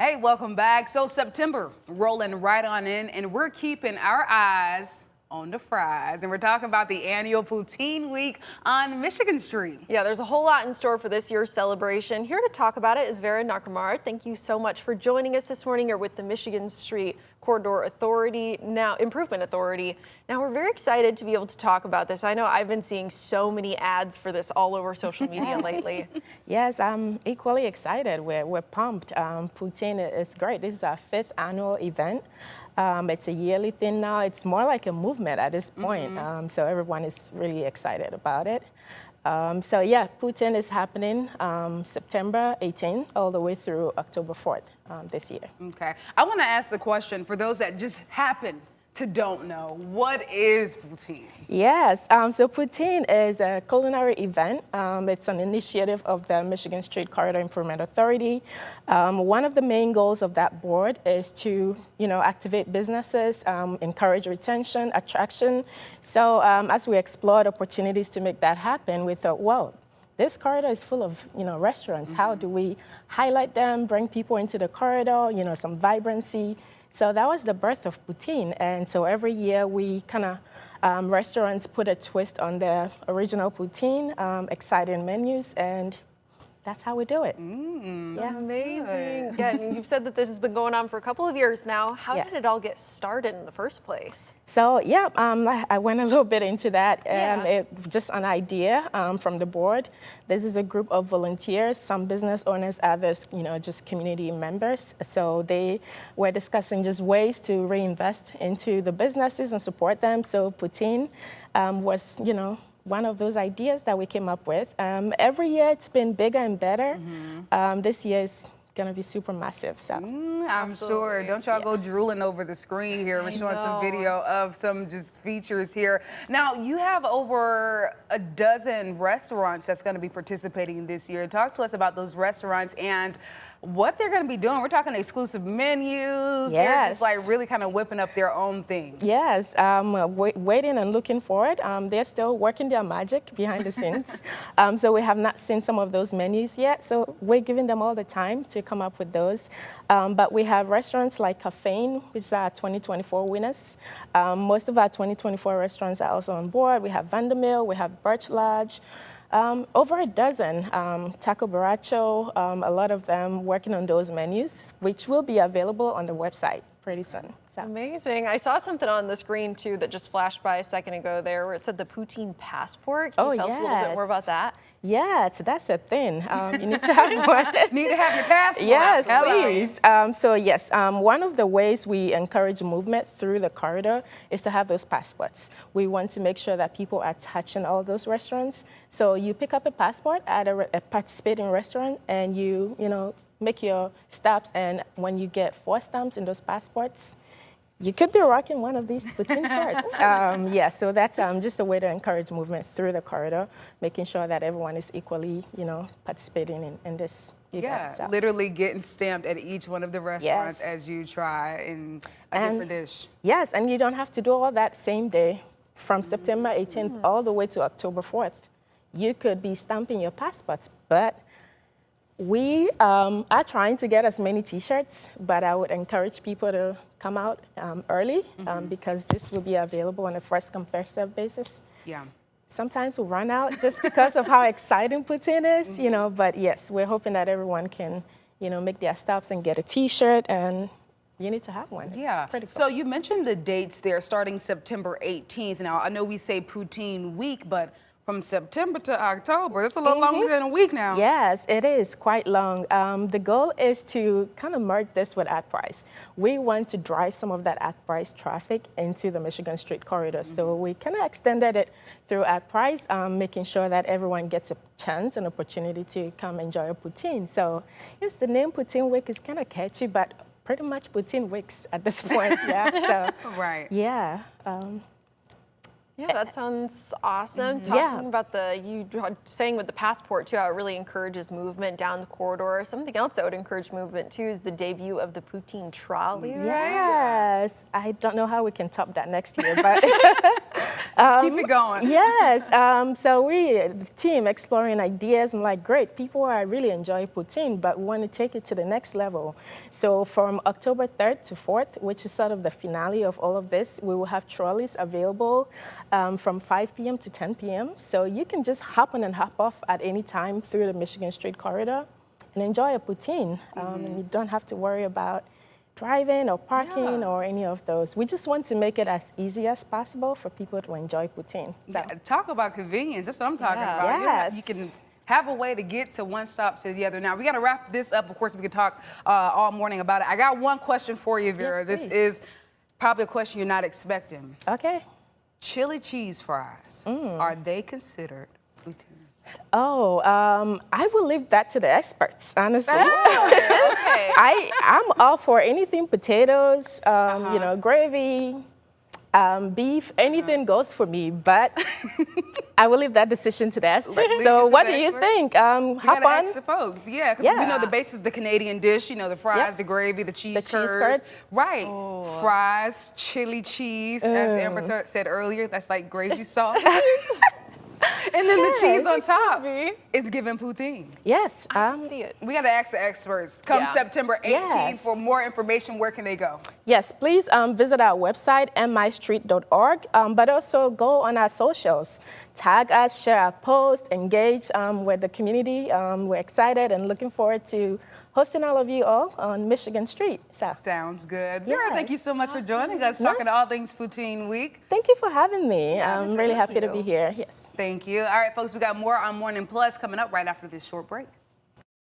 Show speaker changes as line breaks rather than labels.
Hey, welcome back. So September rolling right on in, and we're keeping our eyes on the fries. And we're talking about the annual Poutine Week on Michigan Street.
Yeah, there's a whole lot in store for this year's celebration. Here to talk about it is Vera Narkumar. Thank you so much for joining us this morning. You're with the Michigan Street Corridor Authority, Improvement Authority. Now, we're very excited to be able to talk about this. I know I've been seeing so many ads for this all over social media lately.
Yes, I'm equally excited. We're pumped. Poutine is great. This is our 5th annual event. It's a yearly thing now. It's more like a movement at this point. So everyone is really excited about it. So yeah, Poutine is happening September 18th all the way through October 4th this year.
Okay. I want to ask the question for those that just happen to don't know, what is Poutine?
Yes, so Poutine is a culinary event. It's an initiative of the Michigan Street Corridor Improvement Authority. One of the main goals of that board is to, activate businesses, encourage retention, attraction. So as we explored opportunities to make that happen, we thought, well, this corridor is full of, restaurants. How do we highlight them, bring people into the corridor, some vibrancy? So that was the birth of Poutine. And so every year we kind of, restaurants put a twist on their original Poutine, exciting menus, and that's how we do it.
Yeah. Amazing. Yeah, and you've said that this has been going on for a couple of years now. How did it all get started in the first place?
So yeah, I went a little bit into that. It just an idea from the board. This is a group of volunteers, some business owners, others, just community members. So they were discussing just ways to reinvest into the businesses and support them. So Poutine was, one of those ideas that we came up with. Every year it's been bigger and better. This year is going to be super massive. So
I'm sure. Don't y'all go drooling over the screen here. We're showing some video of some just features here. Now, you have over a dozen restaurants that's going to be participating this year. Talk to us about those restaurants and what they're going to be doing. We're talking exclusive menus. They're just like really kind of whipping up their own thing.
Yes, waiting and looking forward. They're still working their magic behind the scenes. So we have not seen some of those menus yet. So we're giving them all the time to come up with those. But we have restaurants like Caffeine, which are 2024 winners. Most of our 2024 restaurants are also on board. We have Vandermeer, we have Birch Lodge. Over a dozen, Taco Baracho, a lot of them working on those menus, which will be available on the website pretty soon. So.
Amazing. I saw something on the screen, too, that just flashed by a second ago there where it said the Poutine Passport. Can you tell us a little bit more about that?
Yeah, that's a thing. You need to have one.
Need to have your passport.
Yes, please. So yes, one of the ways we encourage movement through the corridor is to have those passports. We want to make sure that people are touching all those restaurants. So you pick up a passport at a participating restaurant, and you make your stops. And when you get 4 stamps in those passports, you could be rocking one of these Poutine shirts. So that's just a way to encourage movement through the corridor, making sure that everyone is equally, participating in this event.
Yeah,
so.
Literally getting stamped at each one of the restaurants as you try in a different dish.
Yes, and you don't have to do all that same day from September 18th all the way to October 4th. You could be stamping your passports, but we are trying to get as many T-shirts, but I would encourage people to come out early because this will be available on a first-come, first-served basis.
Yeah.
Sometimes we'll run out just because of how exciting Poutine is, but yes, we're hoping that everyone can, make their stops and get a T-shirt, and you need to have one.
Yeah.
It's pretty cool.
So you mentioned the dates there starting September 18th. Now, I know we say Poutine Week, but from September to October, it's a little longer than a week now.
Yes, it is quite long. The goal is to kind of merge this with At Price. We want to drive some of that At Price traffic into the Michigan Street Corridor. So we kind of extended it through At Price, making sure that everyone gets a chance and opportunity to come enjoy a poutine. So yes, the name Poutine Week is kind of catchy, but pretty much Poutine Weeks at this point. So,
right.
Yeah.
Yeah, that sounds awesome. Talking about you saying with the passport too, how it really encourages movement down the corridor. Something else that would encourage movement too is the debut of the Poutine trolley.
Yes, I don't know how we can top that next year, but
Keep it going.
Yes, so the team exploring ideas, and like, great, people are really enjoying poutine, but we want to take it to the next level. So from October 3rd to 4th, which is sort of the finale of all of this, we will have trolleys available from 5 p.m. to 10 p.m. So you can just hop on and hop off at any time through the Michigan Street corridor and enjoy a poutine. And you don't have to worry about driving or parking or any of those. We just want to make it as easy as possible for people to enjoy poutine. So.
Yeah, talk about convenience. That's what I'm talking about.
Yes.
You can have a way to get to one stop to the other. Now, we got to wrap this up. Of course, we could talk all morning about it. I got one question for you, Vera.
Yes,
this is probably a question you're not expecting.
Okay.
Chili cheese fries, are they considered poutine?
Oh, I will leave that to the experts, honestly.
Okay.
I'm all for anything potatoes, you know, gravy, beef, anything goes for me, but I will leave that decision to the experts. So what do you think? Hop on.
Ask the folks, because we know the base is the Canadian dish, you know, the fries, the gravy, the cheese curds. Right. Fries, chili cheese, as Amber said earlier, that's like gravy sauce. And then the cheese on top is given poutine.
Yes.
See it.
We got to ask the experts. Come September 18th for more information, where can they go?
Yes, please visit our website, mistreet.org, but also go on our socials. Tag us, share our posts, engage with the community. We're excited and looking forward to hosting all of you all on Michigan Street. So.
Sounds good. Vera, thank you so much for joining us, talking all things Poutine Week.
Thank you for having me. I'm really happy to be here. Yes.
Thank you. All right, folks, we got more on Morning Plus coming up right after this short break.